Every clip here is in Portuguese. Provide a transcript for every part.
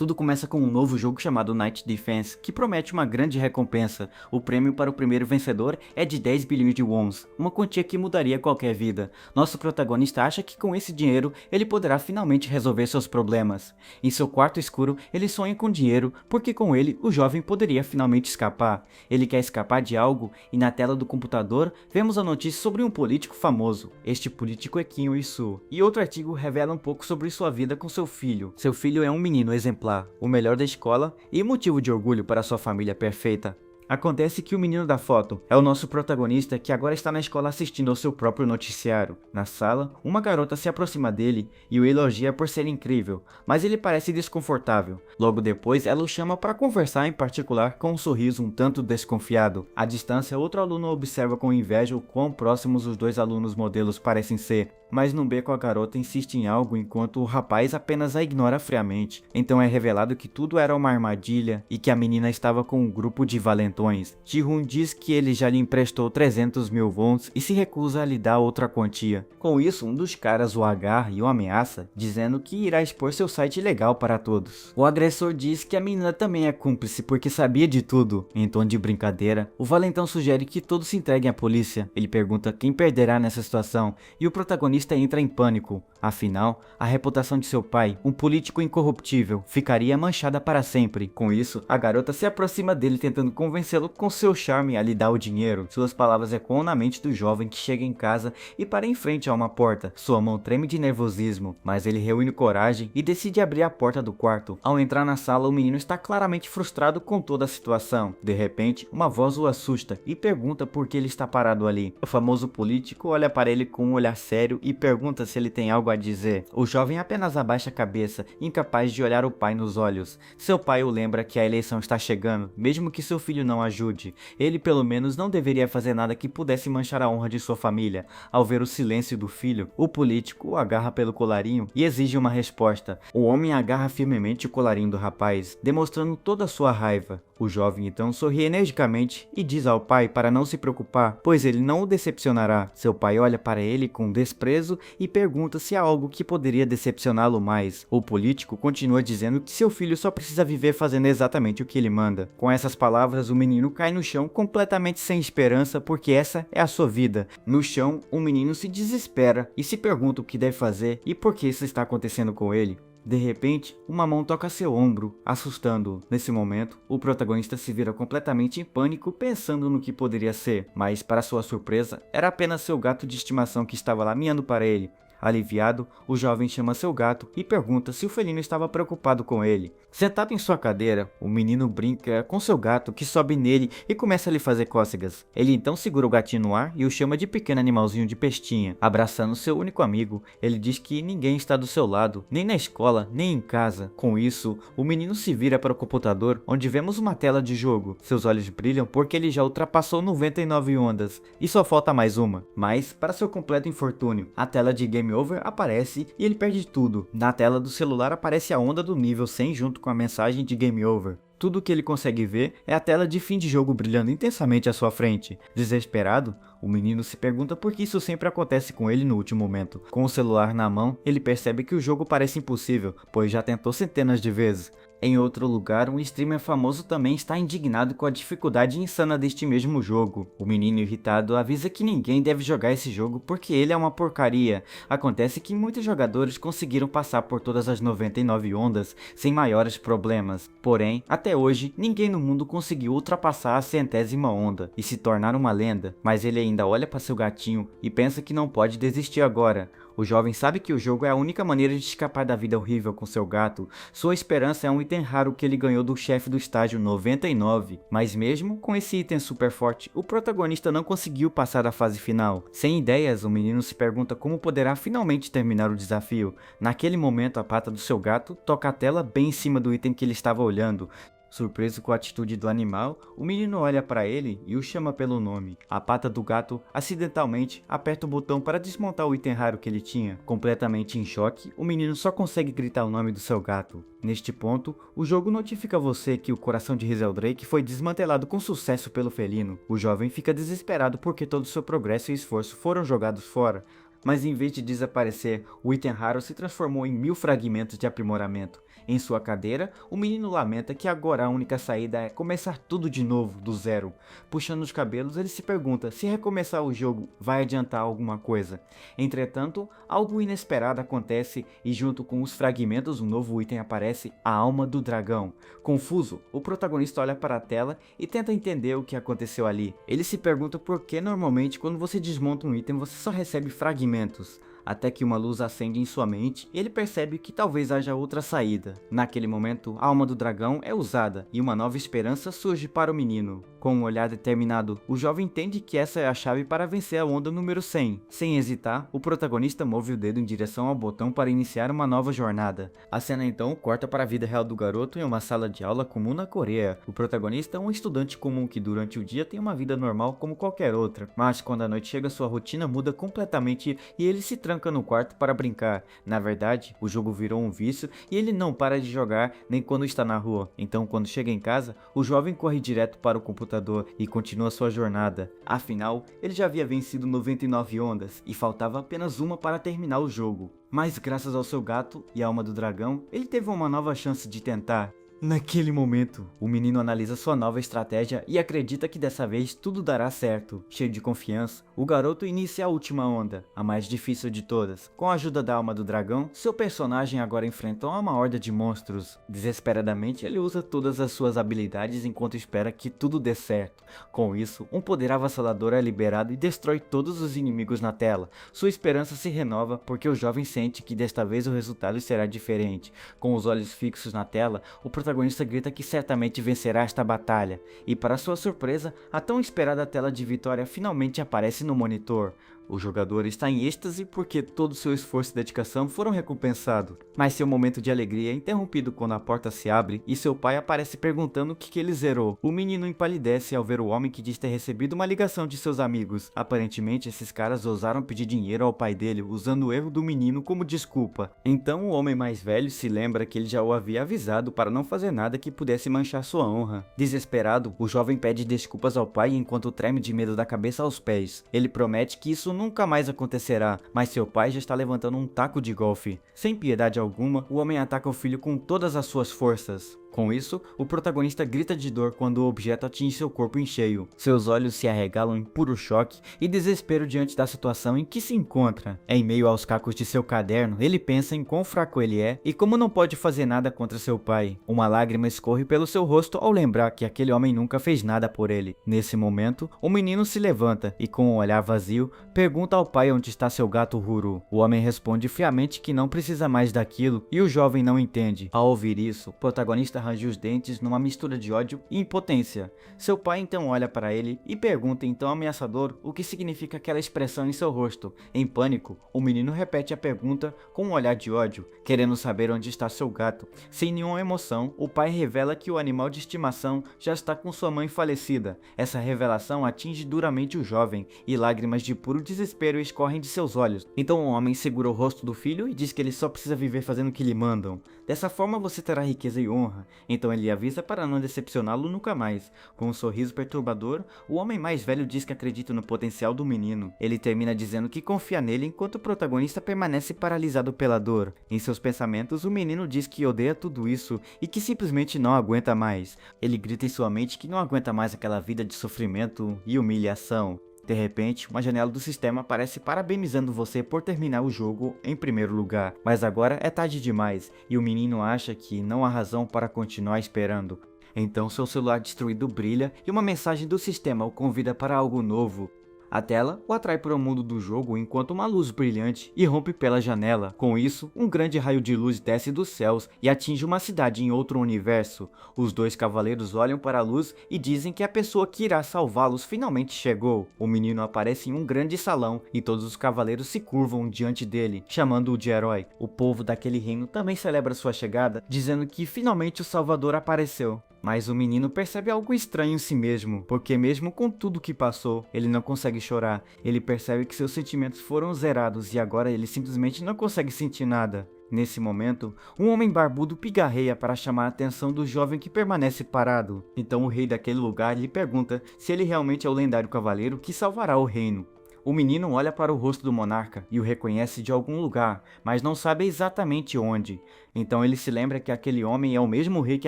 Tudo começa com um novo jogo chamado Night Defense, que promete uma grande recompensa. O prêmio para o primeiro vencedor é de 10 bilhões de wons, uma quantia que mudaria qualquer vida. Nosso protagonista acha que com esse dinheiro ele poderá finalmente resolver seus problemas. Em seu quarto escuro, ele sonha com dinheiro, porque com ele o jovem poderia finalmente escapar. Ele quer escapar de algo e na tela do computador vemos a notícia sobre um político famoso. Este político é Kim Il-soo. E outro artigo revela um pouco sobre sua vida com seu filho. Seu filho é um menino exemplar, o melhor da escola e motivo de orgulho para sua família perfeita. Acontece que o menino da foto é o nosso protagonista que agora está na escola assistindo ao seu próprio noticiário. Na sala, uma garota se aproxima dele e o elogia por ser incrível, mas ele parece desconfortável. Logo depois, ela o chama para conversar em particular com um sorriso um tanto desconfiado. À distância, outro aluno observa com inveja o quão próximos os dois alunos modelos parecem ser. Mas num beco a garota insiste em algo enquanto o rapaz apenas a ignora friamente. Então é revelado que tudo era uma armadilha e que a menina estava com um grupo de valentões. Ji-hoon diz que ele já lhe emprestou 300 mil wons e se recusa a lhe dar outra quantia. Com isso, um dos caras o agarra e o ameaça, dizendo que irá expor seu site ilegal para todos. O agressor diz que a menina também é cúmplice porque sabia de tudo. Em tom de brincadeira, o valentão sugere que todos se entreguem à polícia. Ele pergunta quem perderá nessa situação e o protagonista entra em pânico. Afinal, a reputação de seu pai, um político incorruptível, ficaria manchada para sempre. Com isso, a garota se aproxima dele tentando convencê-lo com seu charme a lhe dar o dinheiro. Suas palavras ecoam na mente do jovem que chega em casa e para em frente a uma porta. Sua mão treme de nervosismo, mas ele reúne coragem e decide abrir a porta do quarto. Ao entrar na sala, o menino está claramente frustrado com toda a situação. De repente, uma voz o assusta e pergunta por que ele está parado ali. O famoso político olha para ele com um olhar sério e pergunta se ele tem algo a dizer. O jovem apenas abaixa a cabeça, incapaz de olhar o pai nos olhos. Seu pai o lembra que a eleição está chegando, mesmo que seu filho não ajude. Ele pelo menos não deveria fazer nada que pudesse manchar a honra de sua família. Ao ver o silêncio do filho, o político o agarra pelo colarinho e exige uma resposta. O homem agarra firmemente o colarinho do rapaz, demonstrando toda a sua raiva. O jovem então sorri energicamente e diz ao pai para não se preocupar, pois ele não o decepcionará. Seu pai olha para ele com desprezo e pergunta se há algo que poderia decepcioná-lo mais. O político continua dizendo que seu filho só precisa viver fazendo exatamente o que ele manda. Com essas palavras, o menino cai no chão completamente sem esperança porque essa é a sua vida. No chão, o menino se desespera e se pergunta o que deve fazer e por que isso está acontecendo com ele. De repente, uma mão toca seu ombro, assustando-o. Nesse momento, o protagonista se vira completamente em pânico, pensando no que poderia ser, mas para sua surpresa, era apenas seu gato de estimação que estava lá miando para ele. Aliviado, o jovem chama seu gato e pergunta se o felino estava preocupado com ele. Sentado em sua cadeira, o menino brinca com seu gato que sobe nele e começa a lhe fazer cócegas. Ele então segura o gatinho no ar e o chama de pequeno animalzinho de pestinha. Abraçando seu único amigo, ele diz que ninguém está do seu lado, nem na escola, nem em casa. Com isso, o menino se vira para o computador, onde vemos uma tela de jogo. Seus olhos brilham porque ele já ultrapassou 99 ondas, e só falta mais uma. Mas, para seu completo infortúnio, a tela de Game Over aparece e ele perde tudo. Na tela do celular aparece a onda do nível 100 junto com a mensagem de Game Over. Tudo o que ele consegue ver é a tela de fim de jogo brilhando intensamente à sua frente. Desesperado, o menino se pergunta por que isso sempre acontece com ele no último momento. Com o celular na mão, ele percebe que o jogo parece impossível, pois já tentou centenas de vezes. Em outro lugar, um streamer famoso também está indignado com a dificuldade insana deste mesmo jogo. O menino irritado avisa que ninguém deve jogar esse jogo porque ele é uma porcaria. Acontece que muitos jogadores conseguiram passar por todas as 99 ondas sem maiores problemas. Porém, até hoje, ninguém no mundo conseguiu ultrapassar a 100ª onda e se tornar uma lenda. Mas ele ainda olha para seu gatinho e pensa que não pode desistir agora. O jovem sabe que o jogo é a única maneira de escapar da vida horrível com seu gato. Sua esperança é um item raro que ele ganhou do chefe do estágio 99. Mas mesmo com esse item super forte, o protagonista não conseguiu passar da fase final. Sem ideias, o menino se pergunta como poderá finalmente terminar o desafio. Naquele momento, a pata do seu gato toca a tela bem em cima do item que ele estava olhando. Surpreso com a atitude do animal, o menino olha para ele e o chama pelo nome. A pata do gato, acidentalmente, aperta o botão para desmontar o item raro que ele tinha. Completamente em choque, o menino só consegue gritar o nome do seu gato. Neste ponto, o jogo notifica você que o coração de Hazel Drake foi desmantelado com sucesso pelo felino. O jovem fica desesperado porque todo o seu progresso e esforço foram jogados fora. Mas em vez de desaparecer, o item raro se transformou em 1000 fragmentos de aprimoramento. Em sua cadeira, o menino lamenta que agora a única saída é começar tudo de novo, do zero. Puxando os cabelos, ele se pergunta se recomeçar o jogo vai adiantar alguma coisa. Entretanto, algo inesperado acontece e junto com os fragmentos um novo item aparece, a alma do dragão. Confuso, o protagonista olha para a tela e tenta entender o que aconteceu ali. Ele se pergunta por que normalmente quando você desmonta um item você só recebe fragmentos. Até que uma luz acende em sua mente e ele percebe que talvez haja outra saída. Naquele momento, a alma do dragão é usada e uma nova esperança surge para o menino. Com um olhar determinado, o jovem entende que essa é a chave para vencer a onda número 100. Sem hesitar, o protagonista move o dedo em direção ao botão para iniciar uma nova jornada. A cena então corta para a vida real do garoto em uma sala de aula comum na Coreia. O protagonista é um estudante comum que durante o dia tem uma vida normal como qualquer outra, mas quando a noite chega sua rotina muda completamente e ele se tranca no quarto para brincar. Na verdade, o jogo virou um vício e ele não para de jogar nem quando está na rua. Então quando chega em casa, o jovem corre direto para o computador e continua sua jornada. Afinal, ele já havia vencido 99 ondas e faltava apenas uma para terminar o jogo. Mas graças ao seu gato e a alma do dragão, ele teve uma nova chance de tentar. Naquele momento, o menino analisa sua nova estratégia e acredita que dessa vez tudo dará certo. Cheio de confiança, o garoto inicia a última onda, a mais difícil de todas. Com a ajuda da alma do dragão, seu personagem agora enfrenta uma horda de monstros. Desesperadamente, ele usa todas as suas habilidades enquanto espera que tudo dê certo. Com isso, um poder avassalador é liberado e destrói todos os inimigos na tela. Sua esperança se renova porque o jovem sente que desta vez o resultado será diferente. Com os olhos fixos na tela, o protagonista grita que certamente vencerá esta batalha, e para sua surpresa, a tão esperada tela de vitória finalmente aparece no monitor. O jogador está em êxtase porque todo seu esforço e dedicação foram recompensados, mas seu momento de alegria é interrompido quando a porta se abre e seu pai aparece perguntando o que ele zerou. O menino empalidece ao ver o homem que diz ter recebido uma ligação de seus amigos. Aparentemente esses caras ousaram pedir dinheiro ao pai dele usando o erro do menino como desculpa. Então o homem mais velho se lembra que ele já o havia avisado para não fazer nada que pudesse manchar sua honra. Desesperado, o jovem pede desculpas ao pai enquanto treme de medo da cabeça aos pés. Ele promete que isso nunca mais acontecerá, mas seu pai já está levantando um taco de golfe. Sem piedade alguma, o homem ataca o filho com todas as suas forças. Com isso, o protagonista grita de dor quando o objeto atinge seu corpo em cheio. Seus olhos se arregalam em puro choque e desespero diante da situação em que se encontra. Em meio aos cacos de seu caderno, ele pensa em quão fraco ele é e como não pode fazer nada contra seu pai. Uma lágrima escorre pelo seu rosto ao lembrar que aquele homem nunca fez nada por ele. Nesse momento, o menino se levanta e com um olhar vazio, pergunta ao pai onde está seu gato Ruru. O homem responde friamente que não precisa mais daquilo e o jovem não entende. Ao ouvir isso, o protagonista arranja os dentes numa mistura de ódio e impotência. Seu pai então olha para ele e pergunta em tom ameaçador o que significa aquela expressão em seu rosto. Em pânico, o menino repete a pergunta com um olhar de ódio, querendo saber onde está seu gato. Sem nenhuma emoção, o pai revela que o animal de estimação já está com sua mãe falecida. Essa revelação atinge duramente o jovem e lágrimas de puro desespero escorrem de seus olhos. Então o homem segura o rosto do filho e diz que ele só precisa viver fazendo o que lhe mandam. Dessa forma você terá riqueza e honra. Então ele avisa para não decepcioná-lo nunca mais. Com um sorriso perturbador, o homem mais velho diz que acredita no potencial do menino. Ele termina dizendo que confia nele enquanto o protagonista permanece paralisado pela dor. Em seus pensamentos, o menino diz que odeia tudo isso e que simplesmente não aguenta mais. Ele grita em sua mente que não aguenta mais aquela vida de sofrimento e humilhação. De repente, uma janela do sistema aparece parabenizando você por terminar o jogo em primeiro lugar, mas agora é tarde demais e o menino acha que não há razão para continuar esperando. Então seu celular destruído brilha e uma mensagem do sistema o convida para algo novo. A tela o atrai para o mundo do jogo enquanto uma luz brilhante irrompe pela janela. Com isso, um grande raio de luz desce dos céus e atinge uma cidade em outro universo. Os dois cavaleiros olham para a luz e dizem que a pessoa que irá salvá-los finalmente chegou. O menino aparece em um grande salão e todos os cavaleiros se curvam diante dele, chamando-o de herói. O povo daquele reino também celebra sua chegada, dizendo que finalmente o Salvador apareceu. Mas o menino percebe algo estranho em si mesmo, porque mesmo com tudo que passou, ele não consegue chorar. Ele percebe que seus sentimentos foram zerados e agora ele simplesmente não consegue sentir nada. Nesse momento, um homem barbudo pigarreia para chamar a atenção do jovem que permanece parado. Então o rei daquele lugar lhe pergunta se ele realmente é o lendário cavaleiro que salvará o reino. O menino olha para o rosto do monarca e o reconhece de algum lugar, mas não sabe exatamente onde. Então ele se lembra que aquele homem é o mesmo rei que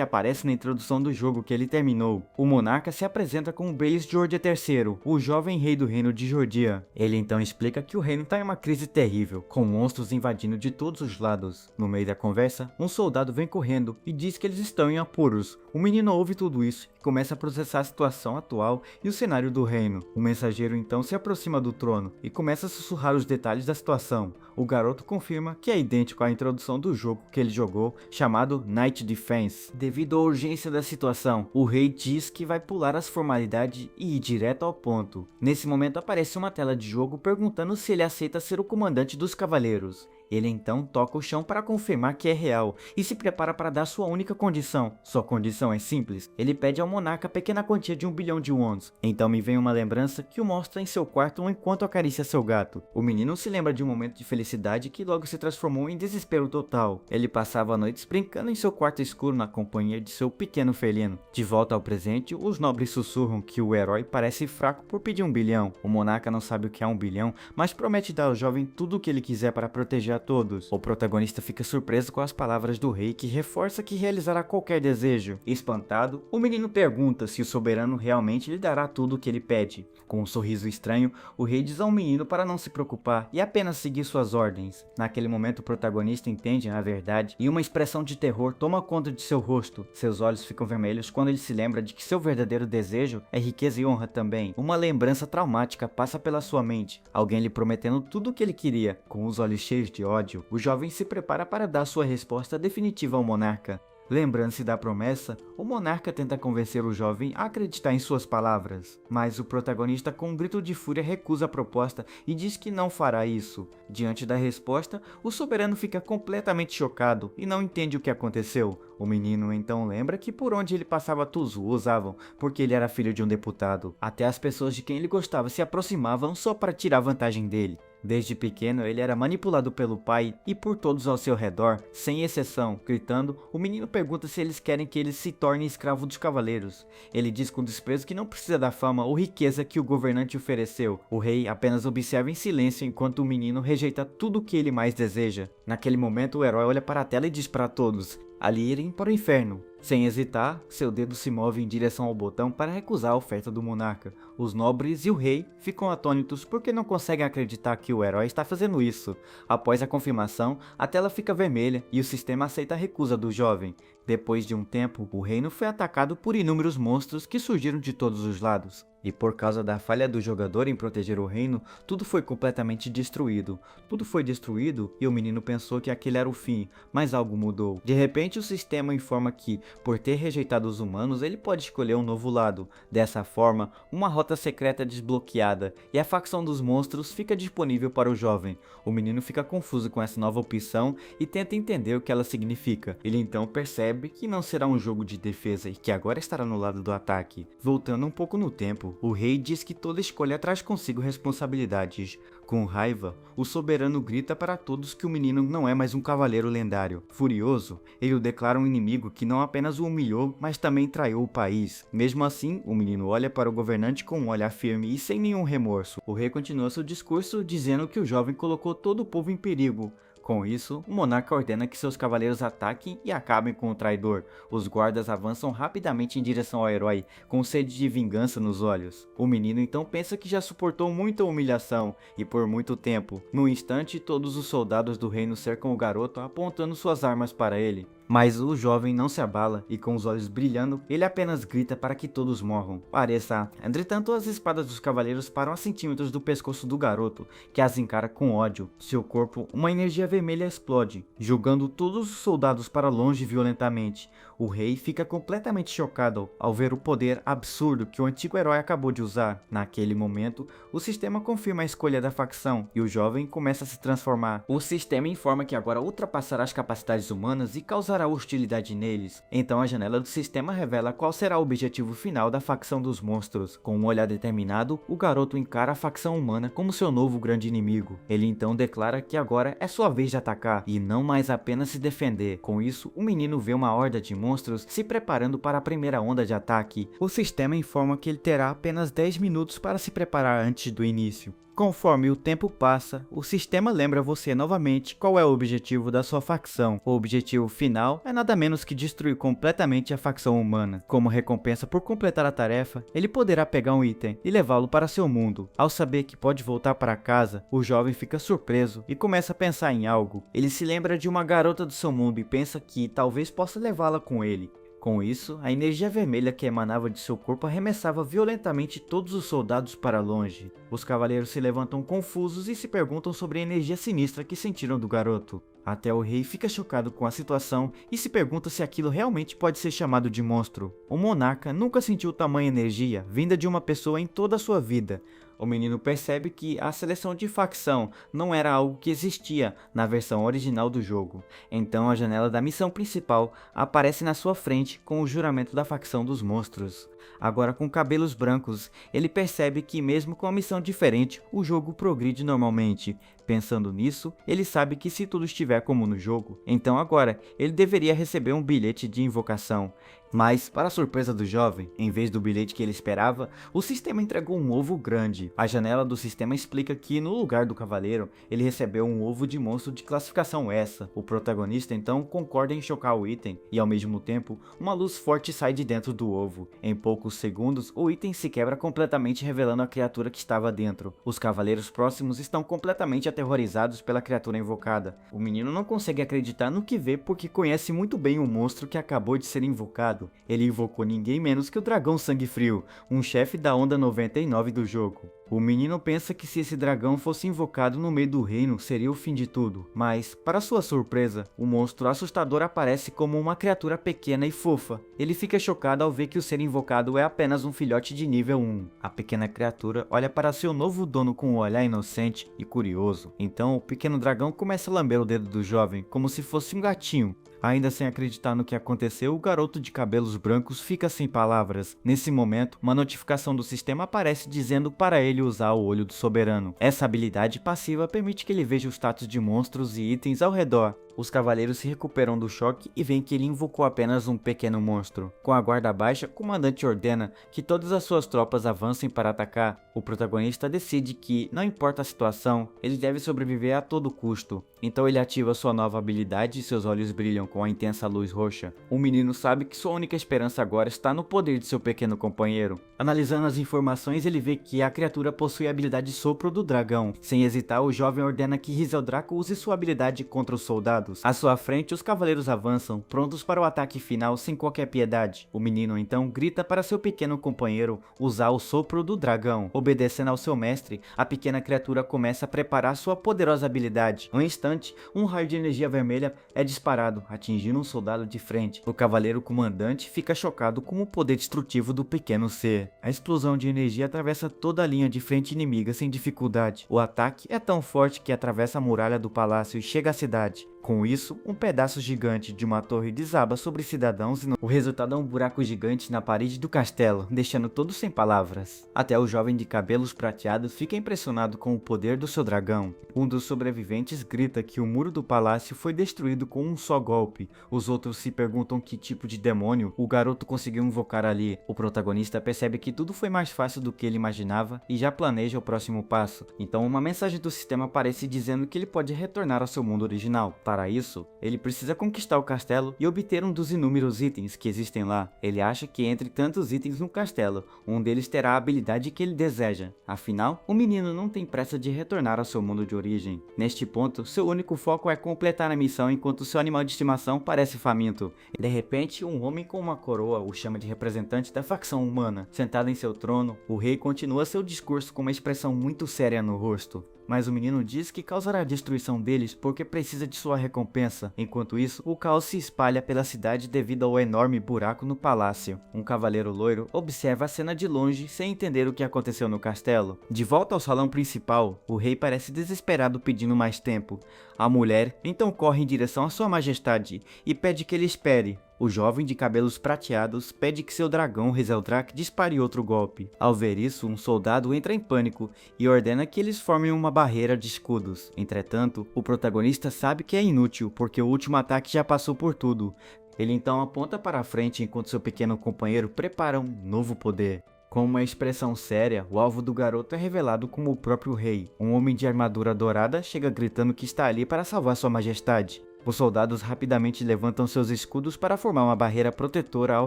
aparece na introdução do jogo que ele terminou. O monarca se apresenta como Baelish George III, o jovem rei do reino de Jordia. Ele então explica que o reino está em uma crise terrível, com monstros invadindo de todos os lados. No meio da conversa, um soldado vem correndo e diz que eles estão em apuros. O menino ouve tudo isso e começa a processar a situação atual e o cenário do reino. O mensageiro então se aproxima do trono e começa a sussurrar os detalhes da situação. O garoto confirma que é idêntico à introdução do jogo que ele jogou, chamado Night Defense. Devido à urgência da situação, o rei diz que vai pular as formalidades e ir direto ao ponto. Nesse momento aparece uma tela de jogo perguntando se ele aceita ser o comandante dos cavaleiros. Ele então toca o chão para confirmar que é real e se prepara para dar sua única condição. Sua condição é simples, ele pede ao monarca a pequena quantia de 1 bilhão de wons. Então me vem uma lembrança que o mostra em seu quarto enquanto acaricia seu gato. O menino se lembra de um momento de felicidade que logo se transformou em desespero total. Ele passava noites brincando em seu quarto escuro na companhia de seu pequeno felino. De volta ao presente, os nobres sussurram que o herói parece fraco por pedir 1 bilhão. O monarca não sabe o que é 1 bilhão, mas promete dar ao jovem tudo o que ele quiser para proteger a todos. O protagonista fica surpreso com as palavras do rei, que reforça que realizará qualquer desejo. Espantado, o menino pergunta se o soberano realmente lhe dará tudo o que ele pede. Com um sorriso estranho, o rei diz ao menino para não se preocupar e apenas seguir suas ordens. Naquele momento, o protagonista entende a verdade e uma expressão de terror toma conta de seu rosto. Seus olhos ficam vermelhos quando ele se lembra de que seu verdadeiro desejo é riqueza e honra também. Uma lembrança traumática passa pela sua mente, alguém lhe prometendo tudo o que ele queria. Com os olhos cheios de ódio, o jovem se prepara para dar sua resposta definitiva ao monarca. Lembrando-se da promessa, o monarca tenta convencer o jovem a acreditar em suas palavras, mas o protagonista com um grito de fúria recusa a proposta e diz que não fará isso. Diante da resposta, o soberano fica completamente chocado e não entende o que aconteceu. O menino então lembra que por onde ele passava todos o usavam, porque ele era filho de um deputado. Até as pessoas de quem ele gostava se aproximavam só para tirar vantagem dele. Desde pequeno, ele era manipulado pelo pai e por todos ao seu redor, sem exceção. Gritando, o menino pergunta se eles querem que ele se torne escravo dos cavaleiros. Ele diz com desprezo que não precisa da fama ou riqueza que o governante ofereceu. O rei apenas observa em silêncio enquanto o menino rejeita tudo o que ele mais deseja. Naquele momento, o herói olha para a tela e diz para todos ali irem para o inferno. Sem hesitar, seu dedo se move em direção ao botão para recusar a oferta do monarca. Os nobres e o rei ficam atônitos porque não conseguem acreditar que o herói está fazendo isso. Após a confirmação, a tela fica vermelha e o sistema aceita a recusa do jovem. Depois de um tempo, o reino foi atacado por inúmeros monstros que surgiram de todos os lados. E por causa da falha do jogador em proteger o reino, tudo foi completamente destruído. Tudo foi destruído e o menino pensou que aquele era o fim, mas algo mudou. De repente, o sistema informa que, por ter rejeitado os humanos, ele pode escolher um novo lado. Dessa forma, uma rota secreta é desbloqueada e a facção dos monstros fica disponível para o jovem. O menino fica confuso com essa nova opção e tenta entender o que ela significa. Ele então percebe que não será um jogo de defesa e que agora estará no lado do ataque. Voltando um pouco no tempo, o rei diz que toda escolha traz consigo responsabilidades. Com raiva, o soberano grita para todos que o menino não é mais um cavaleiro lendário. Furioso, ele o declara um inimigo que não apenas o humilhou, mas também traiu o país. Mesmo assim, o menino olha para o governante com um olhar firme e sem nenhum remorso. O rei continua seu discurso dizendo que o jovem colocou todo o povo em perigo. Com isso, o monarca ordena que seus cavaleiros ataquem e acabem com o traidor. Os guardas avançam rapidamente em direção ao herói, com sede de vingança nos olhos. O menino então pensa que já suportou muita humilhação, e por muito tempo. No instante, todos os soldados do reino cercam o garoto, apontando suas armas para ele. Mas o jovem não se abala e com os olhos brilhando, ele apenas grita para que todos morram. Pareça. Entretanto, as espadas dos cavaleiros param a centímetros do pescoço do garoto, que as encara com ódio. Seu corpo, uma energia vermelha explode, jogando todos os soldados para longe violentamente. O rei fica completamente chocado ao ver o poder absurdo que o antigo herói acabou de usar. Naquele momento, o sistema confirma a escolha da facção e o jovem começa a se transformar. O sistema informa que agora ultrapassará as capacidades humanas e causará hostilidade neles. Então a janela do sistema revela qual será o objetivo final da facção dos monstros. Com um olhar determinado, o garoto encara a facção humana como seu novo grande inimigo. Ele então declara que agora é sua vez de atacar e não mais apenas se defender. Com isso, o menino vê uma horda de monstros se preparando para a primeira onda de ataque. O sistema informa que ele terá apenas 10 minutos para se preparar antes do início. Conforme o tempo passa, o sistema lembra você novamente qual é o objetivo da sua facção. O objetivo final é nada menos que destruir completamente a facção humana. Como recompensa por completar a tarefa, ele poderá pegar um item e levá-lo para seu mundo. Ao saber que pode voltar para casa, o jovem fica surpreso e começa a pensar em algo. Ele se lembra de uma garota do seu mundo e pensa que talvez possa levá-la com ele. Com isso, a energia vermelha que emanava de seu corpo arremessava violentamente todos os soldados para longe. Os cavaleiros se levantam confusos e se perguntam sobre a energia sinistra que sentiram do garoto. Até o rei fica chocado com a situação e se pergunta se aquilo realmente pode ser chamado de monstro. O monarca nunca sentiu tamanha energia vinda de uma pessoa em toda a sua vida. O menino percebe que a seleção de facção não era algo que existia na versão original do jogo. Então a janela da missão principal aparece na sua frente com o juramento da facção dos monstros. Agora com cabelos brancos, ele percebe que mesmo com a missão diferente, o jogo progride normalmente. Pensando nisso, ele sabe que se tudo estiver como no jogo, então agora ele deveria receber um bilhete de invocação. Mas, para a surpresa do jovem, em vez do bilhete que ele esperava, o sistema entregou um ovo grande. A janela do sistema explica que, no lugar do cavaleiro, ele recebeu um ovo de monstro de classificação essa. O protagonista então concorda em chocar o item, e ao mesmo tempo, uma luz forte sai de dentro do ovo. Em poucos segundos, o item se quebra completamente, revelando a criatura que estava dentro. Os cavaleiros próximos estão completamente aterrorizados pela criatura invocada. O menino não consegue acreditar no que vê porque conhece muito bem o monstro que acabou de ser invocado. Ele invocou ninguém menos que o Dragão Sangue Frio, um chefe da Onda 99 do jogo. O menino pensa que se esse dragão fosse invocado no meio do reino seria o fim de tudo, mas, para sua surpresa, o monstro assustador aparece como uma criatura pequena e fofa. Ele fica chocado ao ver que o ser invocado é apenas um filhote de nível 1. A pequena criatura olha para seu novo dono com um olhar inocente e curioso. Então o pequeno dragão começa a lamber o dedo do jovem como se fosse um gatinho. Ainda sem acreditar no que aconteceu, o garoto de cabelos brancos fica sem palavras. Nesse momento, uma notificação do sistema aparece dizendo para ele usar o Olho do Soberano. Essa habilidade passiva permite que ele veja os status de monstros e itens ao redor. Os cavaleiros se recuperam do choque e veem que ele invocou apenas um pequeno monstro. Com a guarda baixa, o comandante ordena que todas as suas tropas avancem para atacar. O protagonista decide que, não importa a situação, ele deve sobreviver a todo custo. Então ele ativa sua nova habilidade e seus olhos brilham com a intensa luz roxa. O menino sabe que sua única esperança agora está no poder de seu pequeno companheiro. Analisando as informações, ele vê que a criatura possui a habilidade Sopro do Dragão. Sem hesitar, o jovem ordena que Rizeldraco use sua habilidade contra os soldados. À sua frente, os cavaleiros avançam, prontos para o ataque final sem qualquer piedade. O menino então grita para seu pequeno companheiro usar o Sopro do Dragão. Obedecendo ao seu mestre, a pequena criatura começa a preparar sua poderosa habilidade. No instante, um raio de energia vermelha é disparado, atingindo um soldado de frente. O cavaleiro comandante fica chocado com o poder destrutivo do pequeno ser. A explosão de energia atravessa toda a linha de frente inimiga sem dificuldade. O ataque é tão forte que atravessa a muralha do palácio e chega à cidade. Com isso, um pedaço gigante de uma torre desaba sobre cidadãos e o resultado é um buraco gigante na parede do castelo, deixando todos sem palavras. Até o jovem de cabelos prateados fica impressionado com o poder do seu dragão. Um dos sobreviventes grita que o muro do palácio foi destruído com um só golpe. Os outros se perguntam que tipo de demônio o garoto conseguiu invocar ali. O protagonista percebe que tudo foi mais fácil do que ele imaginava e já planeja o próximo passo. Então uma mensagem do sistema aparece dizendo que ele pode retornar ao seu mundo original. Para isso, ele precisa conquistar o castelo e obter um dos inúmeros itens que existem lá. Ele acha que entre tantos itens no castelo, um deles terá a habilidade que ele deseja. Afinal, o menino não tem pressa de retornar ao seu mundo de origem. Neste ponto, seu único foco é completar a missão enquanto seu animal de estimação parece faminto. De repente, um homem com uma coroa o chama de representante da facção humana. Sentado em seu trono, o rei continua seu discurso com uma expressão muito séria no rosto. Mas o menino diz que causará a destruição deles porque precisa de sua recompensa. Enquanto isso, o caos se espalha pela cidade devido ao enorme buraco no palácio. Um cavaleiro loiro observa a cena de longe sem entender o que aconteceu no castelo. De volta ao salão principal, o rei parece desesperado pedindo mais tempo. A mulher então corre em direção à sua majestade e pede que ele espere. O jovem de cabelos prateados pede que seu dragão Rizeldrac dispare outro golpe. Ao ver isso, um soldado entra em pânico e ordena que eles formem uma barreira de escudos. Entretanto, o protagonista sabe que é inútil porque o último ataque já passou por tudo. Ele então aponta para a frente enquanto seu pequeno companheiro prepara um novo poder. Com uma expressão séria, o alvo do garoto é revelado como o próprio rei. Um homem de armadura dourada chega gritando que está ali para salvar sua majestade. Os soldados rapidamente levantam seus escudos para formar uma barreira protetora ao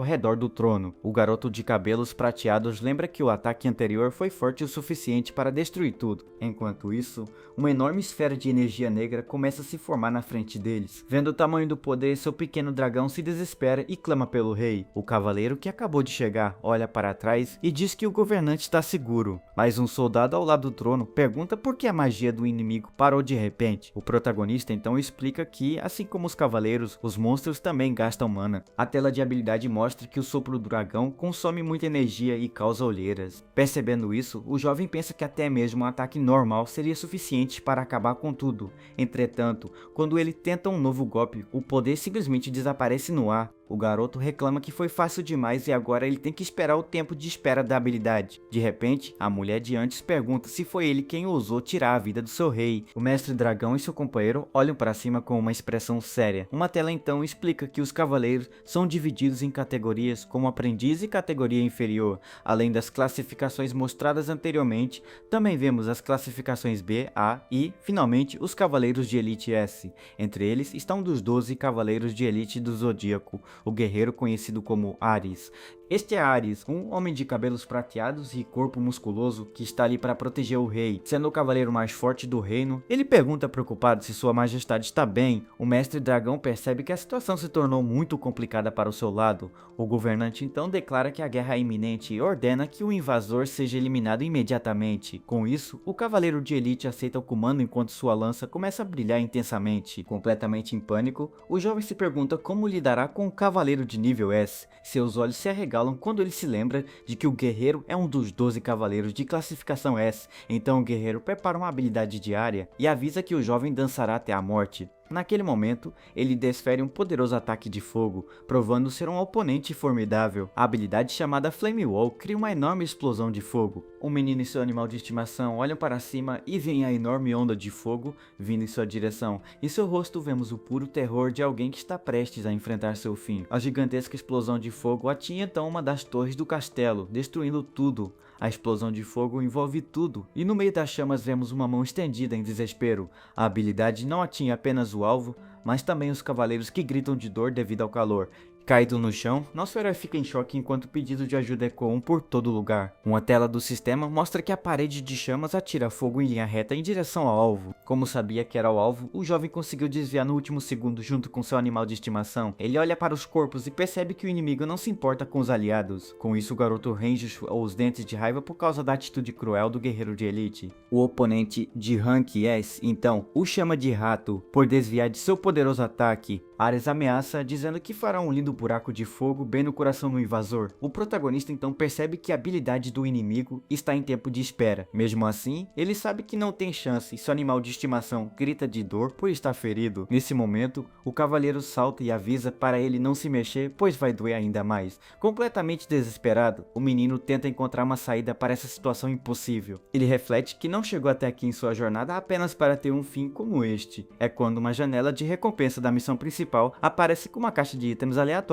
redor do trono. O garoto de cabelos prateados lembra que o ataque anterior foi forte o suficiente para destruir tudo. Enquanto isso, uma enorme esfera de energia negra começa a se formar na frente deles. Vendo o tamanho do poder, seu pequeno dragão se desespera e clama pelo rei. O cavaleiro, que acabou de chegar, olha para trás e diz que o governante está seguro. Mas um soldado ao lado do trono pergunta por que a magia do inimigo parou de repente. O protagonista então explica que, assim como os cavaleiros, os monstros também gastam mana. A tela de habilidade mostra que o sopro do dragão consome muita energia e causa olheiras. Percebendo isso, o jovem pensa que até mesmo um ataque normal seria suficiente para acabar com tudo. Entretanto, quando ele tenta um novo golpe, o poder simplesmente desaparece no ar. O garoto reclama que foi fácil demais e agora ele tem que esperar o tempo de espera da habilidade. De repente, a mulher de antes pergunta se foi ele quem ousou tirar a vida do seu rei. O mestre dragão e seu companheiro olham para cima com uma expressão séria. Uma tela então explica que os cavaleiros são divididos em categorias como aprendiz e categoria inferior. Além das classificações mostradas anteriormente, também vemos as classificações B, A e, finalmente, os cavaleiros de elite S. Entre eles estão um dos 12 cavaleiros de elite do Zodíaco, o guerreiro conhecido como Ares. Este é Ares, um homem de cabelos prateados e corpo musculoso que está ali para proteger o rei. Sendo o cavaleiro mais forte do reino, ele pergunta preocupado se sua majestade está bem. O mestre dragão percebe que a situação se tornou muito complicada para o seu lado. O governante então declara que a guerra é iminente e ordena que o invasor seja eliminado imediatamente. Com isso, o cavaleiro de elite aceita o comando enquanto sua lança começa a brilhar intensamente. Completamente em pânico, o jovem se pergunta como lidará com o cavaleiro de nível S. Seus olhos se arregalam quando ele se lembra de que o guerreiro é um dos 12 cavaleiros de classificação S, então o guerreiro prepara uma habilidade diária e avisa que o jovem dançará até a morte. Naquele momento, ele desfere um poderoso ataque de fogo, provando ser um oponente formidável. A habilidade chamada Flame Wall cria uma enorme explosão de fogo. O menino e seu animal de estimação olham para cima e veem a enorme onda de fogo vindo em sua direção. Em seu rosto vemos o puro terror de alguém que está prestes a enfrentar seu fim. A gigantesca explosão de fogo atinge então uma das torres do castelo, destruindo tudo. A explosão de fogo envolve tudo, e no meio das chamas vemos uma mão estendida em desespero. A habilidade não atinge apenas o alvo, mas também os cavaleiros que gritam de dor devido ao calor. Caído no chão, nosso herói fica em choque enquanto o pedido de ajuda ecoam por todo lugar. Uma tela do sistema mostra que a parede de chamas atira fogo em linha reta em direção ao alvo. Como sabia que era o alvo, o jovem conseguiu desviar no último segundo junto com seu animal de estimação. Ele olha para os corpos e percebe que o inimigo não se importa com os aliados. Com isso, o garoto range os dentes de raiva por causa da atitude cruel do guerreiro de elite. O oponente de Rank S, então, o chama de rato por desviar de seu poderoso ataque. Ares ameaça, dizendo que fará um lindo buraco de fogo bem no coração do invasor. O protagonista então percebe que a habilidade do inimigo está em tempo de espera. Mesmo assim, ele sabe que não tem chance e seu animal de estimação grita de dor por estar ferido. Nesse momento, o cavaleiro salta e avisa para ele não se mexer, pois vai doer ainda mais. Completamente desesperado, o menino tenta encontrar uma saída para essa situação impossível. Ele reflete que não chegou até aqui em sua jornada apenas para ter um fim como este. É quando uma janela de recompensa da missão principal aparece com uma caixa de itens aleatórios.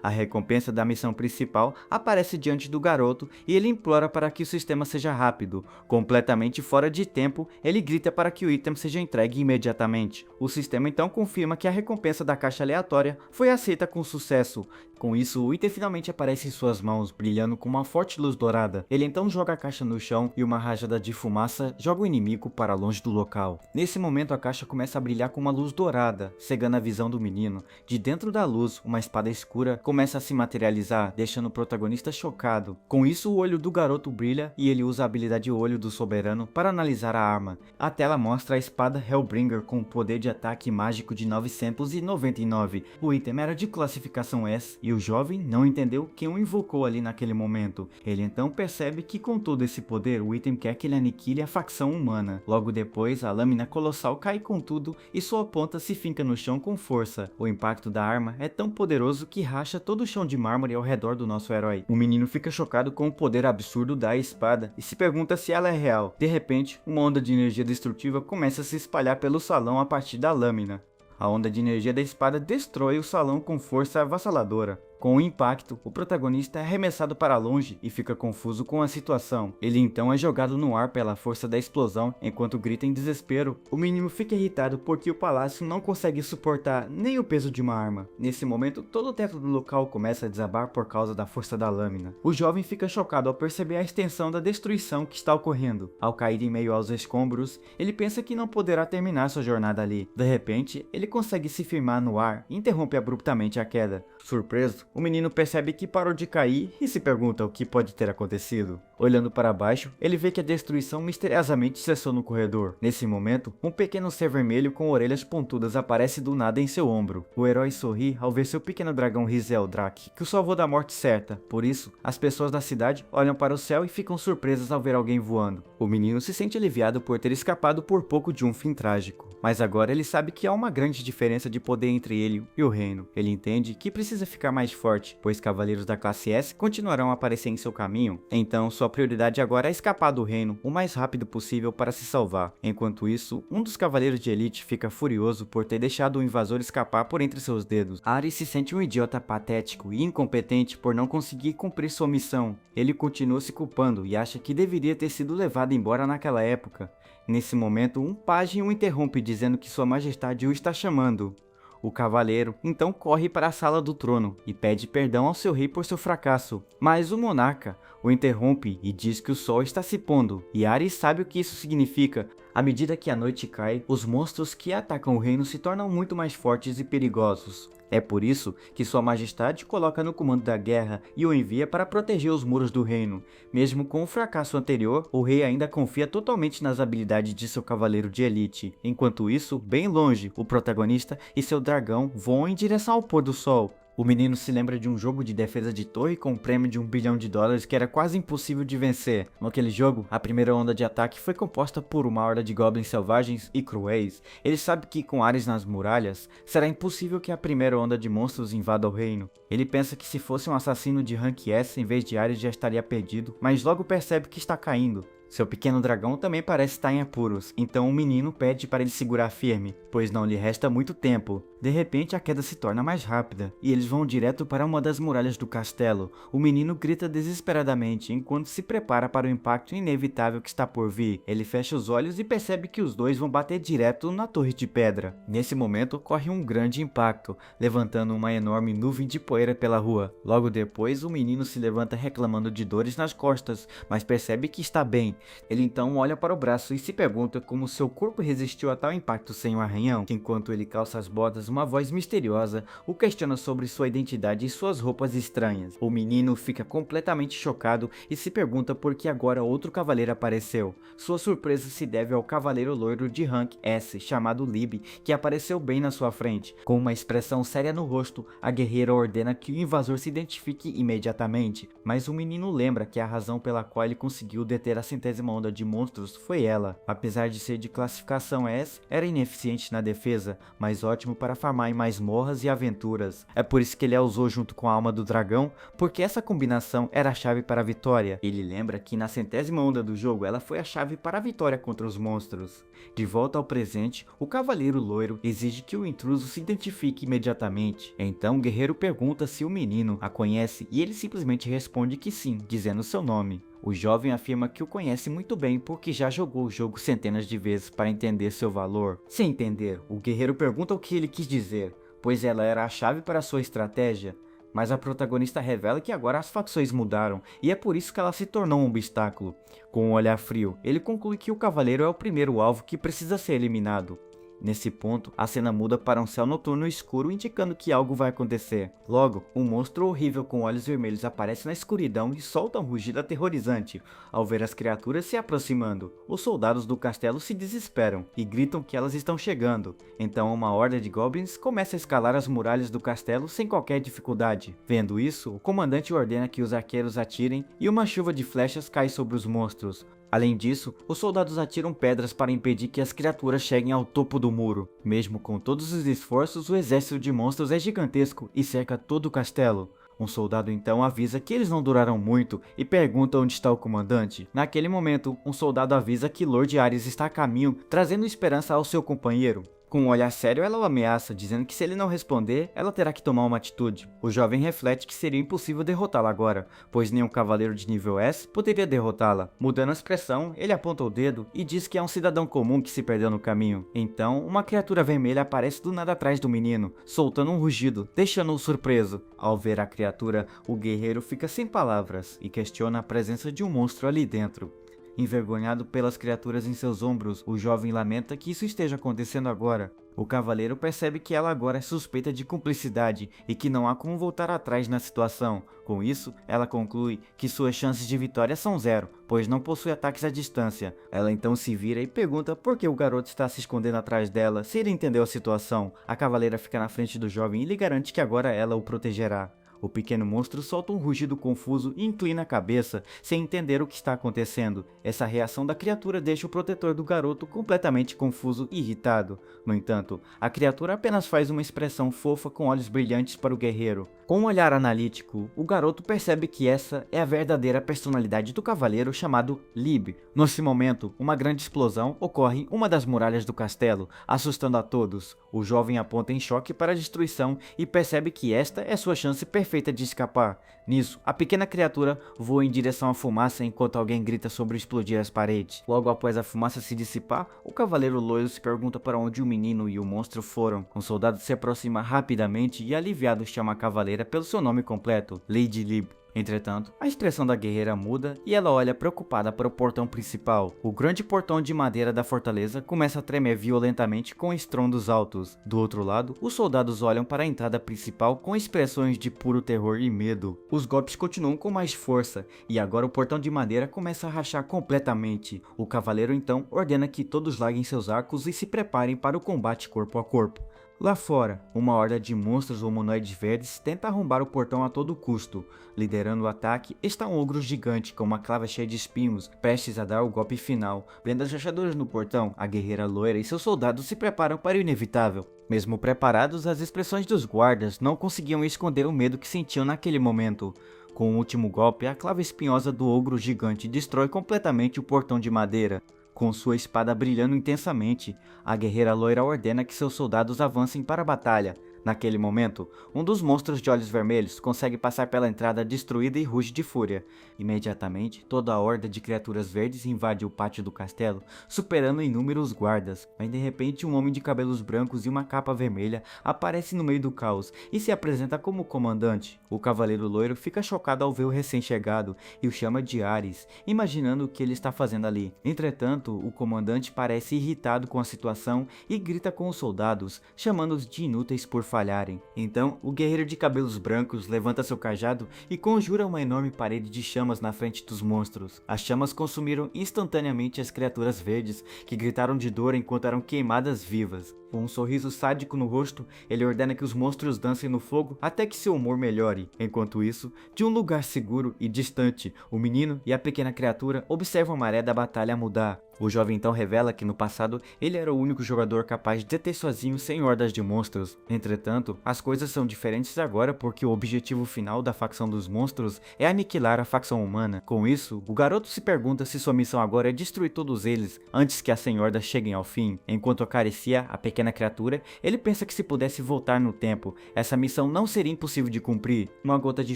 A recompensa da missão principal aparece diante do garoto e ele implora para que o sistema seja rápido. Completamente fora de tempo, ele grita para que o item seja entregue imediatamente. O sistema então confirma que a recompensa da caixa aleatória foi aceita com sucesso. Com isso, o item finalmente aparece em suas mãos, brilhando com uma forte luz dourada. Ele então joga a caixa no chão e uma rajada de fumaça joga o inimigo para longe do local. Nesse momento, a caixa começa a brilhar com uma luz dourada, cegando a visão do menino. De dentro da luz, uma espada escura começa a se materializar, deixando o protagonista chocado. Com isso, o olho do garoto brilha e ele usa a habilidade Olho do Soberano para analisar a arma. A tela mostra a espada Hellbringer com poder de ataque mágico de 999. O item era de classificação S e o jovem não entendeu quem o invocou ali naquele momento. Ele então percebe que com todo esse poder, o item quer que ele aniquile a facção humana. Logo depois, a lâmina colossal cai com tudo e sua ponta se finca no chão com força. O impacto da arma é tão poderoso que racha todo o chão de mármore ao redor do nosso herói. O menino fica chocado com o poder absurdo da espada e se pergunta se ela é real. De repente, uma onda de energia destrutiva começa a se espalhar pelo salão a partir da lâmina. A onda de energia da espada destrói o salão com força avassaladora. Com o impacto, o protagonista é arremessado para longe e fica confuso com a situação. Ele então é jogado no ar pela força da explosão enquanto grita em desespero. O menino fica irritado porque o palácio não consegue suportar nem o peso de uma arma. Nesse momento, todo o teto do local começa a desabar por causa da força da lâmina. O jovem fica chocado ao perceber a extensão da destruição que está ocorrendo. Ao cair em meio aos escombros, ele pensa que não poderá terminar sua jornada ali. De repente, ele consegue se firmar no ar e interrompe abruptamente a queda. Surpreso, o menino percebe que parou de cair e se pergunta o que pode ter acontecido. Olhando para baixo, ele vê que a destruição misteriosamente cessou no corredor. Nesse momento, um pequeno ser vermelho com orelhas pontudas aparece do nada em seu ombro. O herói sorri ao ver seu pequeno dragão Rizeldrak, que o salvou da morte certa. Por isso, as pessoas da cidade olham para o céu e ficam surpresas ao ver alguém voando. O menino se sente aliviado por ter escapado por pouco de um fim trágico. Mas agora ele sabe que há uma grande diferença de poder entre ele e o reino. Ele entende que precisa ficar mais forte, pois cavaleiros da classe S continuarão a aparecer em seu caminho. Então sua prioridade agora é escapar do reino o mais rápido possível para se salvar. Enquanto isso, um dos cavaleiros de elite fica furioso por ter deixado o invasor escapar por entre seus dedos. Ares se sente um idiota patético e incompetente por não conseguir cumprir sua missão. Ele continua se culpando e acha que deveria ter sido levado embora naquela época. Nesse momento, um pajem o interrompe dizendo que sua majestade o está chamando. O cavaleiro então corre para a sala do trono e pede perdão ao seu rei por seu fracasso, mas o monarca o interrompe e diz que o sol está se pondo, e Ares sabe o que isso significa. À medida que a noite cai, os monstros que atacam o reino se tornam muito mais fortes e perigosos. É por isso que Sua Majestade coloca no comando da guerra e o envia para proteger os muros do reino. Mesmo com o fracasso anterior, o rei ainda confia totalmente nas habilidades de seu cavaleiro de elite. Enquanto isso, bem longe, o protagonista e seu dragão voam em direção ao pôr do sol. O menino se lembra de um jogo de defesa de torre com um prêmio de $1 bilhão que era quase impossível de vencer. Naquele jogo, a primeira onda de ataque foi composta por uma horda de goblins selvagens e cruéis. Ele sabe que com Ares nas muralhas, será impossível que a primeira onda de monstros invada o reino. Ele pensa que se fosse um assassino de rank S em vez de Ares já estaria perdido, mas logo percebe que está caindo. Seu pequeno dragão também parece estar em apuros, então o menino pede para ele segurar firme, pois não lhe resta muito tempo. De repente a queda se torna mais rápida, e eles vão direto para uma das muralhas do castelo. O menino grita desesperadamente enquanto se prepara para o impacto inevitável que está por vir. Ele fecha os olhos e percebe que os dois vão bater direto na torre de pedra. Nesse momento ocorre um grande impacto, levantando uma enorme nuvem de poeira pela rua. Logo depois o menino se levanta reclamando de dores nas costas, mas percebe que está bem. Ele então olha para o braço e se pergunta como seu corpo resistiu a tal impacto sem um arranhão. Enquanto ele calça as botas, uma voz misteriosa o questiona sobre sua identidade e suas roupas estranhas. O menino fica completamente chocado e se pergunta por que agora outro cavaleiro apareceu. Sua surpresa se deve ao cavaleiro loiro de rank S, chamado Lib, que apareceu bem na sua frente. Com uma expressão séria no rosto, a guerreira ordena que o invasor se identifique imediatamente, mas o menino lembra que a razão pela qual ele conseguiu deter a centésima onda de monstros foi ela. Apesar de ser de classificação S, era ineficiente na defesa, mas ótimo para farmar em masmorras e aventuras. É por isso que ele a usou junto com a alma do dragão, porque essa combinação era a chave para a vitória. Ele lembra que na centésima onda do jogo ela foi a chave para a vitória contra os monstros. De volta ao presente, o cavaleiro loiro exige que o intruso se identifique imediatamente. Então o guerreiro pergunta se o menino a conhece e ele simplesmente responde que sim, dizendo seu nome. O jovem afirma que o conhece muito bem porque já jogou o jogo centenas de vezes para entender seu valor. Sem entender, o guerreiro pergunta o que ele quis dizer, pois ela era a chave para sua estratégia. Mas a protagonista revela que agora as facções mudaram e é por isso que ela se tornou um obstáculo. Com um olhar frio, ele conclui que o cavaleiro é o primeiro alvo que precisa ser eliminado. Nesse ponto, a cena muda para um céu noturno escuro indicando que algo vai acontecer. Logo, um monstro horrível com olhos vermelhos aparece na escuridão e solta um rugido aterrorizante. Ao ver as criaturas se aproximando, os soldados do castelo se desesperam e gritam que elas estão chegando. Então uma horda de goblins começa a escalar as muralhas do castelo sem qualquer dificuldade. Vendo isso, o comandante ordena que os arqueiros atirem e uma chuva de flechas cai sobre os monstros. Além disso, os soldados atiram pedras para impedir que as criaturas cheguem ao topo do muro. Mesmo com todos os esforços, o exército de monstros é gigantesco e cerca todo o castelo. Um soldado então avisa que eles não duraram muito e pergunta onde está o comandante. Naquele momento, um soldado avisa que Lord Ares está a caminho, trazendo esperança ao seu companheiro. Com um olhar sério, ela o ameaça, dizendo que se ele não responder, ela terá que tomar uma atitude. O jovem reflete que seria impossível derrotá-la agora, pois nenhum cavaleiro de nível S poderia derrotá-la. Mudando a expressão, ele aponta o dedo e diz que é um cidadão comum que se perdeu no caminho. Então, uma criatura vermelha aparece do nada atrás do menino, soltando um rugido, deixando-o surpreso. Ao ver a criatura, o guerreiro fica sem palavras e questiona a presença de um monstro ali dentro. Envergonhado pelas criaturas em seus ombros, o jovem lamenta que isso esteja acontecendo agora. O cavaleiro percebe que ela agora é suspeita de cumplicidade e que não há como voltar atrás na situação. Com isso, ela conclui que suas chances de vitória são zero, pois não possui ataques à distância. Ela então se vira e pergunta por que o garoto está se escondendo atrás dela, se ele entendeu a situação. A cavaleira fica na frente do jovem e lhe garante que agora ela o protegerá. O pequeno monstro solta um rugido confuso e inclina a cabeça, sem entender o que está acontecendo. Essa reação da criatura deixa o protetor do garoto completamente confuso e irritado. No entanto, a criatura apenas faz uma expressão fofa com olhos brilhantes para o guerreiro. Com um olhar analítico, o garoto percebe que essa é a verdadeira personalidade do cavaleiro chamado Lib. Nesse momento, uma grande explosão ocorre em uma das muralhas do castelo, assustando a todos. O jovem aponta em choque para a destruição e percebe que esta é sua chance perfeita de escapar. Nisso, a pequena criatura voa em direção à fumaça enquanto alguém grita sobre explodir as paredes. Logo após a fumaça se dissipar, o cavaleiro loiro se pergunta para onde o menino e o monstro foram. Um soldado se aproxima rapidamente e aliviado chama a cavaleira pelo seu nome completo, Lady Lib. Entretanto, a expressão da guerreira muda e ela olha preocupada para o portão principal. O grande portão de madeira da fortaleza começa a tremer violentamente com estrondos altos. Do outro lado, os soldados olham para a entrada principal com expressões de puro terror e medo. Os golpes continuam com mais força e agora o portão de madeira começa a rachar completamente. O cavaleiro então ordena que todos larguem seus arcos e se preparem para o combate corpo a corpo. Lá fora, uma horda de monstros humanoides verdes tenta arrombar o portão a todo custo. Liderando o ataque está um ogro gigante com uma clava cheia de espinhos, prestes a dar o golpe final. Vendo as rachaduras no portão, a guerreira loira e seus soldados se preparam para o inevitável. Mesmo preparados, as expressões dos guardas não conseguiam esconder o medo que sentiam naquele momento. Com o último golpe, a clava espinhosa do ogro gigante destrói completamente o portão de madeira. Com sua espada brilhando intensamente, a guerreira loira ordena que seus soldados avancem para a batalha. Naquele momento, um dos monstros de olhos vermelhos consegue passar pela entrada destruída e ruge de fúria. Imediatamente, toda a horda de criaturas verdes invade o pátio do castelo, superando inúmeros guardas. Mas de repente, um homem de cabelos brancos e uma capa vermelha aparece no meio do caos e se apresenta como comandante. O cavaleiro loiro fica chocado ao ver o recém-chegado e o chama de Ares, imaginando o que ele está fazendo ali. Entretanto, o comandante parece irritado com a situação e grita com os soldados, chamando-os de inúteis por falharem. Então, o guerreiro de cabelos brancos levanta seu cajado e conjura uma enorme parede de chamas na frente dos monstros. As chamas consumiram instantaneamente as criaturas verdes, que gritaram de dor enquanto eram queimadas vivas. Com um sorriso sádico no rosto, ele ordena que os monstros dancem no fogo até que seu humor melhore. Enquanto isso, de um lugar seguro e distante, o menino e a pequena criatura observam a maré da batalha mudar. O jovem então revela que no passado ele era o único jogador capaz de deter sozinho 100 hordas de monstros. Entretanto, as coisas são diferentes agora porque o objetivo final da facção dos monstros é aniquilar a facção humana. Com isso, o garoto se pergunta se sua missão agora é destruir todos eles antes que as 100 hordas cheguem ao fim. Enquanto acaricia a pequena criatura, ele pensa que se pudesse voltar no tempo, essa missão não seria impossível de cumprir. Uma gota de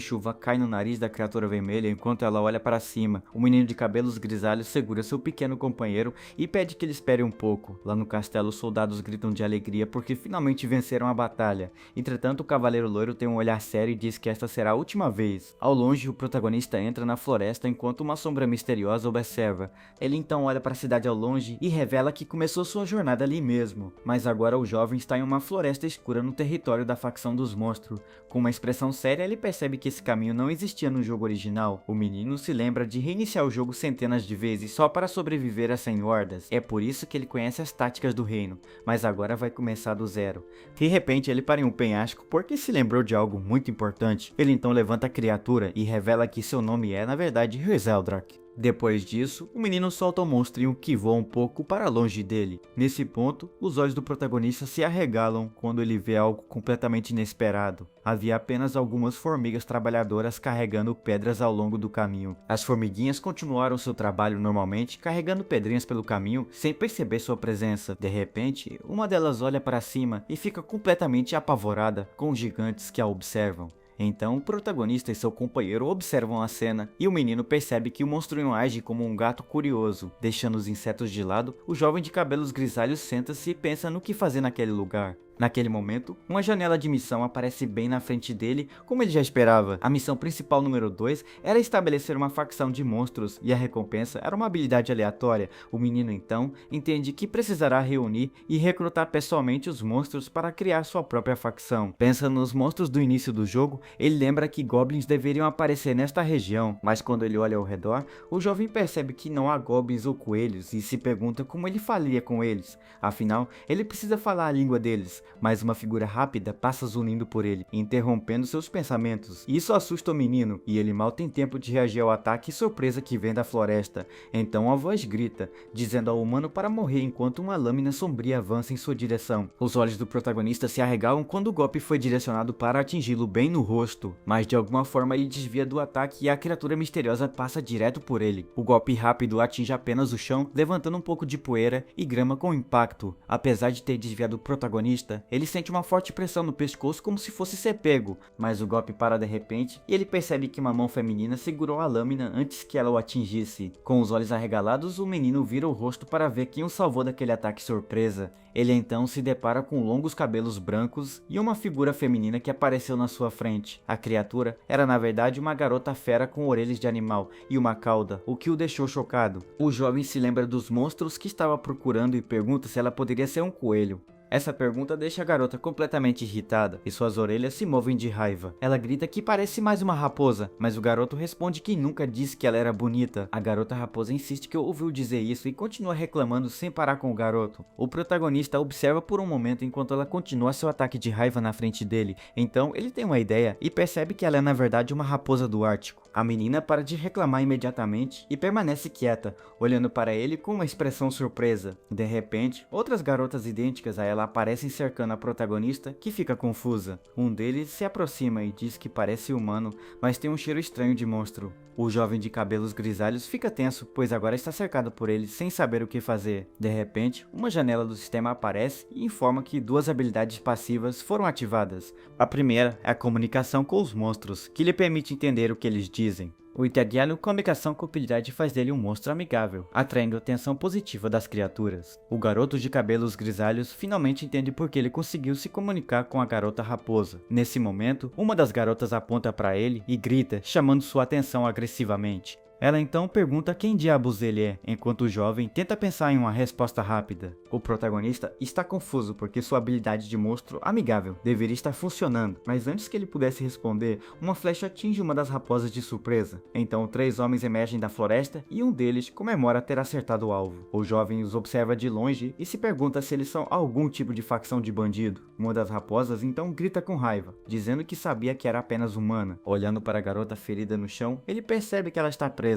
chuva cai no nariz da criatura vermelha enquanto ela olha para cima. O menino de cabelos grisalhos segura seu pequeno companheiro e pede que ele espere um pouco. Lá no castelo, os soldados gritam de alegria porque finalmente venceram a batalha. Entretanto, o cavaleiro loiro tem um olhar sério e diz que esta será a última vez. Ao longe, o protagonista entra na floresta enquanto uma sombra misteriosa observa. Ele então olha para a cidade ao longe e revela que começou sua jornada ali mesmo. Mas agora o jovem está em uma floresta escura no território da facção dos monstros. Com uma expressão séria, ele percebe que esse caminho não existia no jogo original. O menino se lembra de reiniciar o jogo centenas de vezes só para sobreviver a 100 hordas. É por isso que ele conhece as táticas do reino, mas agora vai começar do zero. De repente ele para em um penhasco porque se lembrou de algo muito importante. Ele então levanta a criatura e revela que seu nome é, na verdade, Rhys Eldrach. Depois disso, o menino solta um monstrinho que voa um pouco para longe dele. Nesse ponto, os olhos do protagonista se arregalam quando ele vê algo completamente inesperado. Havia apenas algumas formigas trabalhadoras carregando pedras ao longo do caminho. As formiguinhas continuaram seu trabalho normalmente, carregando pedrinhas pelo caminho, sem perceber sua presença. De repente, uma delas olha para cima e fica completamente apavorada com os gigantes que a observam. Então, o protagonista e seu companheiro observam a cena, e o menino percebe que o monstrinho age como um gato curioso. Deixando os insetos de lado, o jovem de cabelos grisalhos senta-se e pensa no que fazer naquele lugar. Naquele momento, uma janela de missão aparece bem na frente dele, como ele já esperava. A missão principal número 2 era estabelecer uma facção de monstros, e a recompensa era uma habilidade aleatória. O menino então entende que precisará reunir e recrutar pessoalmente os monstros para criar sua própria facção. Pensa nos monstros do início do jogo, ele lembra que goblins deveriam aparecer nesta região, mas quando ele olha ao redor, o jovem percebe que não há goblins ou coelhos e se pergunta como ele faria com eles. Afinal, ele precisa falar a língua deles. Mas uma figura rápida passa zunindo por ele, interrompendo seus pensamentos. Isso assusta o menino, e ele mal tem tempo de reagir ao ataque surpresa que vem da floresta. Então a voz grita, dizendo ao humano para morrer enquanto uma lâmina sombria avança em sua direção. Os olhos do protagonista se arregalam quando o golpe foi direcionado para atingi-lo bem no rosto, mas de alguma forma ele desvia do ataque e a criatura misteriosa passa direto por ele. O golpe rápido atinge apenas o chão, levantando um pouco de poeira e grama com impacto. Apesar de ter desviado o protagonista, ele sente uma forte pressão no pescoço como se fosse ser pego, mas o golpe para de repente e ele percebe que uma mão feminina segurou a lâmina antes que ela o atingisse. Com os olhos arregalados, o menino vira o rosto para ver quem o salvou daquele ataque surpresa. Ele então se depara com longos cabelos brancos e uma figura feminina que apareceu na sua frente. A criatura era na verdade uma garota fera com orelhas de animal e uma cauda, o que o deixou chocado. O jovem se lembra dos monstros que estava procurando e pergunta se ela poderia ser um coelho. Essa pergunta deixa a garota completamente irritada e suas orelhas se movem de raiva. Ela grita que parece mais uma raposa, mas o garoto responde que nunca disse que ela era bonita. A garota raposa insiste que ouviu dizer isso e continua reclamando sem parar com o garoto. O protagonista observa por um momento enquanto ela continua seu ataque de raiva na frente dele. Então ele tem uma ideia e percebe que ela é na verdade uma raposa do Ártico. A menina para de reclamar imediatamente e permanece quieta, olhando para ele com uma expressão surpresa. De repente, outras garotas idênticas a ela aparecem cercando a protagonista, que fica confusa. Um deles se aproxima e diz que parece humano, mas tem um cheiro estranho de monstro. O jovem de cabelos grisalhos fica tenso, pois agora está cercado por eles sem saber o que fazer. De repente, uma janela do sistema aparece e informa que duas habilidades passivas foram ativadas. A primeira é a comunicação com os monstros, que lhe permite entender o que eles dizem. O Itaghiano comunicação com habilidade faz dele um monstro amigável, atraindo a atenção positiva das criaturas. O garoto de cabelos grisalhos finalmente entende por que ele conseguiu se comunicar com a garota raposa. Nesse momento, uma das garotas aponta para ele e grita, chamando sua atenção agressivamente. Ela então pergunta quem diabos ele é, enquanto o jovem tenta pensar em uma resposta rápida. O protagonista está confuso porque sua habilidade de monstro amigável deveria estar funcionando, mas antes que ele pudesse responder, uma flecha atinge uma das raposas de surpresa. Então 3 homens emergem da floresta e um deles comemora ter acertado o alvo. O jovem os observa de longe e se pergunta se eles são algum tipo de facção de bandido. Uma das raposas então grita com raiva, dizendo que sabia que era apenas humana. Olhando para a garota ferida no chão, ele percebe que ela está presa.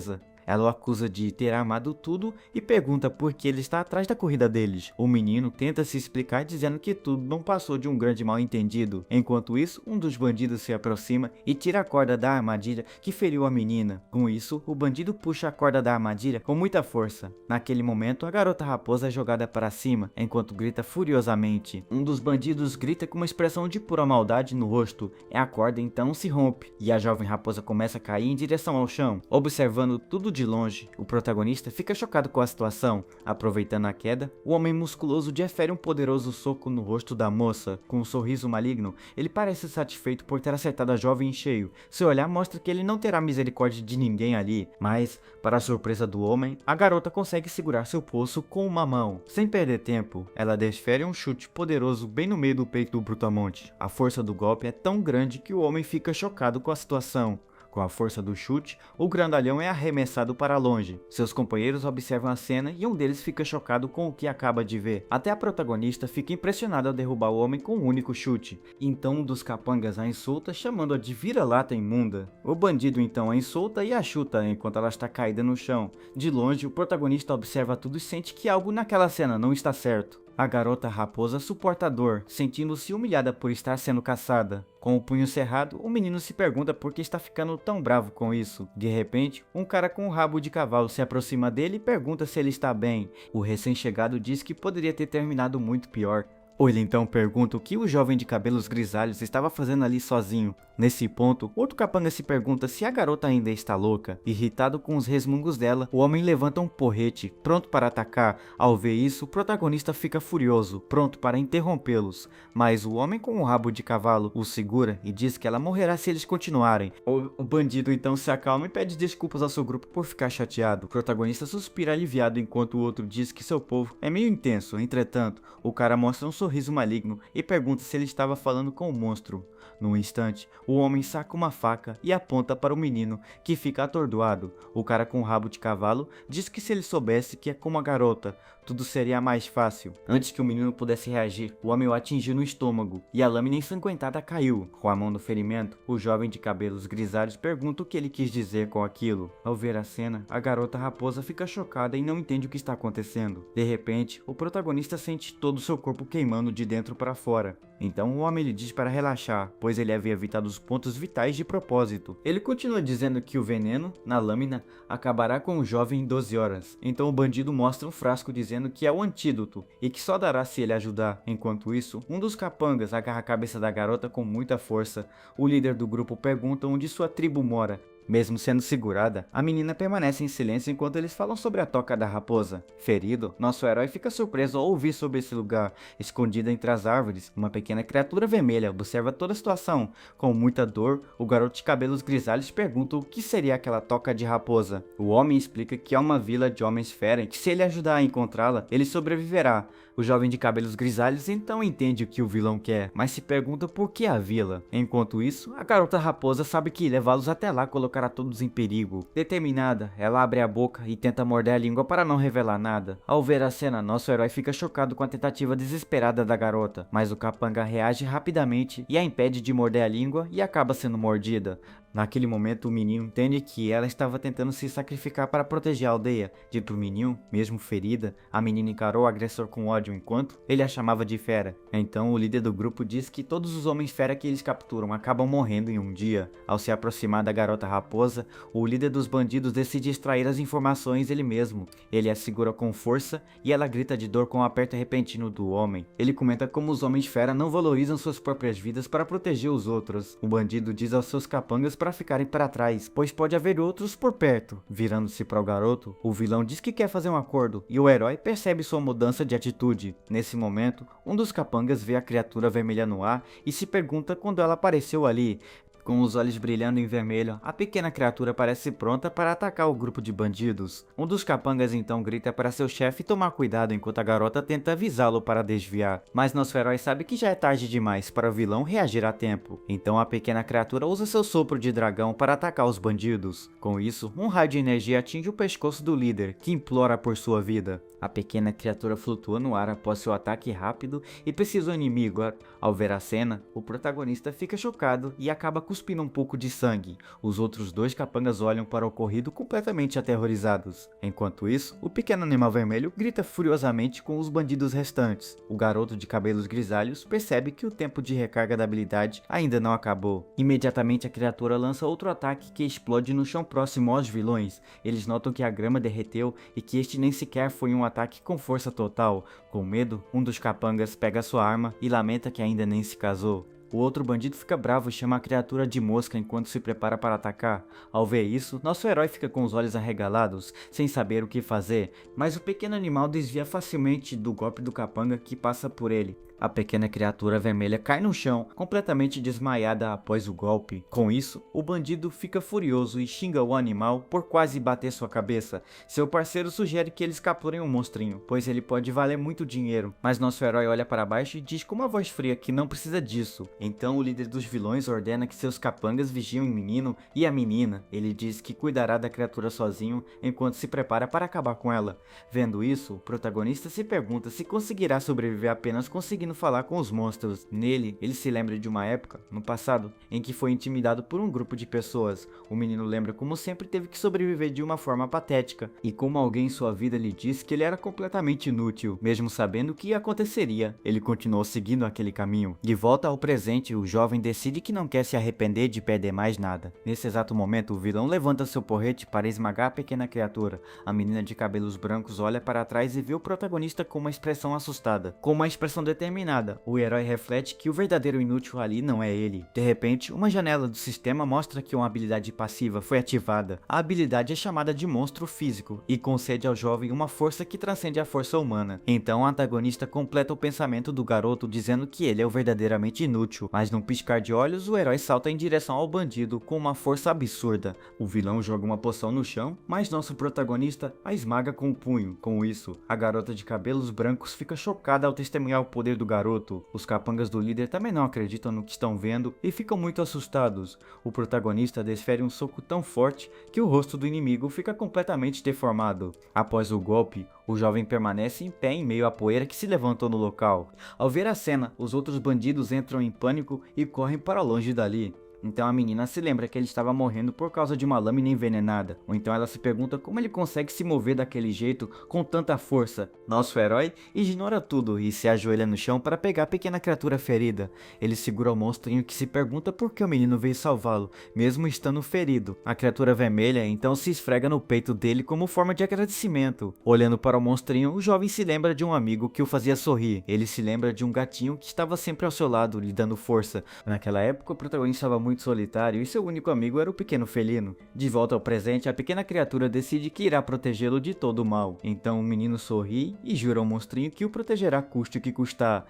Ela o acusa de ter armado tudo e pergunta por que ele está atrás da corrida deles. O menino tenta se explicar dizendo que tudo não passou de um grande mal-entendido. Enquanto isso, um dos bandidos se aproxima e tira a corda da armadilha que feriu a menina. Com isso, o bandido puxa a corda da armadilha com muita força. Naquele momento, a garota raposa é jogada para cima, enquanto grita furiosamente. Um dos bandidos grita com uma expressão de pura maldade no rosto. A corda então se rompe e a jovem raposa começa a cair em direção ao chão. Observando tudo de longe, o protagonista fica chocado com a situação. Aproveitando a queda, o homem musculoso defere um poderoso soco no rosto da moça. Com um sorriso maligno, ele parece satisfeito por ter acertado a jovem em cheio. Seu olhar mostra que ele não terá misericórdia de ninguém ali, mas, para a surpresa do homem, a garota consegue segurar seu pulso com uma mão. Sem perder tempo, ela desfere um chute poderoso bem no meio do peito do brutamonte. A força do golpe é tão grande que o homem fica chocado com a situação. Com a força do chute, o grandalhão é arremessado para longe. Seus companheiros observam a cena e um deles fica chocado com o que acaba de ver. Até a protagonista fica impressionada ao derrubar o homem com um único chute. Então um dos capangas a insulta, chamando-a de vira-lata imunda. O bandido então a insulta e a chuta enquanto ela está caída no chão. De longe, o protagonista observa tudo e sente que algo naquela cena não está certo. A garota raposa suporta a dor, sentindo-se humilhada por estar sendo caçada. Com o punho cerrado, o menino se pergunta por que está ficando tão bravo com isso. De repente, um cara com um rabo de cavalo se aproxima dele e pergunta se ele está bem. O recém-chegado diz que poderia ter terminado muito pior. Ele então pergunta o que o jovem de cabelos grisalhos estava fazendo ali sozinho. Nesse ponto, outro capanga se pergunta se a garota ainda está louca. Irritado com os resmungos dela, o homem levanta um porrete, pronto para atacar. Ao ver isso, o protagonista fica furioso, pronto para interrompê-los. Mas o homem com o rabo de cavalo o segura e diz que ela morrerá se eles continuarem. O bandido então se acalma e pede desculpas ao seu grupo por ficar chateado. O protagonista suspira aliviado enquanto o outro diz que seu povo é meio intenso. Entretanto, o cara mostra um sorriso maligno e pergunta se ele estava falando com o monstro. Num instante, o homem saca uma faca e aponta para o menino, que fica atordoado. O cara com o rabo de cavalo diz que se ele soubesse que é como a garota, tudo seria mais fácil. Antes que o menino pudesse reagir, o homem o atingiu no estômago e a lâmina ensanguentada caiu. Com a mão no ferimento, o jovem de cabelos grisalhos pergunta o que ele quis dizer com aquilo. Ao ver a cena, a garota raposa fica chocada e não entende o que está acontecendo. De repente, o protagonista sente todo o seu corpo queimando de dentro para fora. Então o homem lhe diz para relaxar, pois ele havia evitado os pontos vitais de propósito. Ele continua dizendo que o veneno, na lâmina, acabará com o jovem em 12 horas. Então o bandido mostra um frasco dizendo que é o antídoto e que só dará se ele ajudar. Enquanto isso, um dos capangas agarra a cabeça da garota com muita força. O líder do grupo pergunta onde sua tribo mora. Mesmo sendo segurada, a menina permanece em silêncio enquanto eles falam sobre a toca da raposa. Ferido, nosso herói fica surpreso ao ouvir sobre esse lugar. Escondida entre as árvores, uma pequena criatura vermelha observa toda a situação. Com muita dor, o garoto de cabelos grisalhos pergunta o que seria aquela toca de raposa. O homem explica que há uma vila de homens-fera e que se ele ajudar a encontrá-la, ele sobreviverá. O jovem de cabelos grisalhos então entende o que o vilão quer, mas se pergunta por que a vila. Enquanto isso, a garota raposa sabe que levá-los até lá colocará todos em perigo. Determinada, ela abre a boca e tenta morder a língua para não revelar nada. Ao ver a cena, nosso herói fica chocado com a tentativa desesperada da garota, mas o capanga reage rapidamente e a impede de morder a língua e acaba sendo mordida. Naquele momento, o menino entende que ela estava tentando se sacrificar para proteger a aldeia. Dito o menino, mesmo ferida, a menina encarou o agressor com ódio enquanto ele a chamava de fera. Então, o líder do grupo diz que todos os homens fera que eles capturam acabam morrendo em um dia. Ao se aproximar da garota raposa, o líder dos bandidos decide extrair as informações ele mesmo. Ele a segura com força e ela grita de dor com o aperto repentino do homem. Ele comenta como os homens fera não valorizam suas próprias vidas para proteger os outros. O bandido diz aos seus capangas para ficarem para trás, pois pode haver outros por perto. Virando-se para o garoto, o vilão diz que quer fazer um acordo e o herói percebe sua mudança de atitude. Nesse momento, um dos capangas vê a criatura vermelha no ar e se pergunta quando ela apareceu ali. Com os olhos brilhando em vermelho, a pequena criatura parece pronta para atacar o grupo de bandidos. Um dos capangas então grita para seu chefe tomar cuidado enquanto a garota tenta avisá-lo para desviar. Mas nosso herói sabe que já é tarde demais para o vilão reagir a tempo. Então a pequena criatura usa seu sopro de dragão para atacar os bandidos. Com isso, um raio de energia atinge o pescoço do líder, que implora por sua vida. A pequena criatura flutua no ar após seu ataque rápido e precisa do inimigo. Ao ver a cena, o protagonista fica chocado e acaba cuspindo um pouco de sangue. Os outros dois capangas olham para o ocorrido completamente aterrorizados. Enquanto isso, o pequeno animal vermelho grita furiosamente com os bandidos restantes. O garoto de cabelos grisalhos percebe que o tempo de recarga da habilidade ainda não acabou. Imediatamente a criatura lança outro ataque que explode no chão próximo aos vilões. Eles notam que a grama derreteu e que este nem sequer foi um ataque com força total. Com medo, um dos capangas pega sua arma e lamenta que ainda nem se casou. O outro bandido fica bravo e chama a criatura de mosca enquanto se prepara para atacar. Ao ver isso, nosso herói fica com os olhos arregalados, sem saber o que fazer, mas o pequeno animal desvia facilmente do golpe do capanga que passa por ele. A pequena criatura vermelha cai no chão, completamente desmaiada após o golpe. Com isso, o bandido fica furioso e xinga o animal por quase bater sua cabeça. Seu parceiro sugere que eles capturem o monstrinho, pois ele pode valer muito dinheiro. Mas nosso herói olha para baixo e diz com uma voz fria que não precisa disso. Então o líder dos vilões ordena que seus capangas vigiem o menino e a menina. Ele diz que cuidará da criatura sozinho enquanto se prepara para acabar com ela. Vendo isso, o protagonista se pergunta se conseguirá sobreviver apenas conseguindo falar com os monstros. Nele, ele se lembra de uma época, no passado, em que foi intimidado por um grupo de pessoas. O menino lembra como sempre teve que sobreviver de uma forma patética, e como alguém em sua vida lhe disse que ele era completamente inútil, mesmo sabendo o que aconteceria. Ele continuou seguindo aquele caminho. De volta ao presente, o jovem decide que não quer se arrepender de perder mais nada. Nesse exato momento, o vilão levanta seu porrete para esmagar a pequena criatura. A menina de cabelos brancos olha para trás e vê o protagonista com uma expressão assustada. Com uma expressão determinada, o herói reflete que o verdadeiro inútil ali não é ele. De repente, uma janela do sistema mostra que uma habilidade passiva foi ativada. A habilidade é chamada de monstro físico e concede ao jovem uma força que transcende a força humana. Então o antagonista completa o pensamento do garoto dizendo que ele é o verdadeiramente inútil, mas num piscar de olhos o herói salta em direção ao bandido com uma força absurda. O vilão joga uma poção no chão, mas nosso protagonista a esmaga com o punho. Com isso, a garota de cabelos brancos fica chocada ao testemunhar o poder do garoto. Os capangas do líder também não acreditam no que estão vendo e ficam muito assustados. O protagonista desfere um soco tão forte que o rosto do inimigo fica completamente deformado. Após o golpe, o jovem permanece em pé em meio à poeira que se levantou no local. Ao ver a cena, os outros bandidos entram em pânico e correm para longe dali. Então a menina se lembra que ele estava morrendo por causa de uma lâmina envenenada. Ou então ela se pergunta como ele consegue se mover daquele jeito com tanta força. Nosso herói ignora tudo e se ajoelha no chão para pegar a pequena criatura ferida. Ele segura o monstrinho que se pergunta por que o menino veio salvá-lo, mesmo estando ferido. A criatura vermelha então se esfrega no peito dele como forma de agradecimento. Olhando para o monstrinho, o jovem se lembra de um amigo que o fazia sorrir. Ele se lembra de um gatinho que estava sempre ao seu lado, lhe dando força. Naquela época o protagonista estava muito solitário e seu único amigo era o pequeno felino. De volta ao presente, a pequena criatura decide que irá protegê-lo de todo o mal. Então o menino sorri e jura ao monstrinho que o protegerá custe o que custar.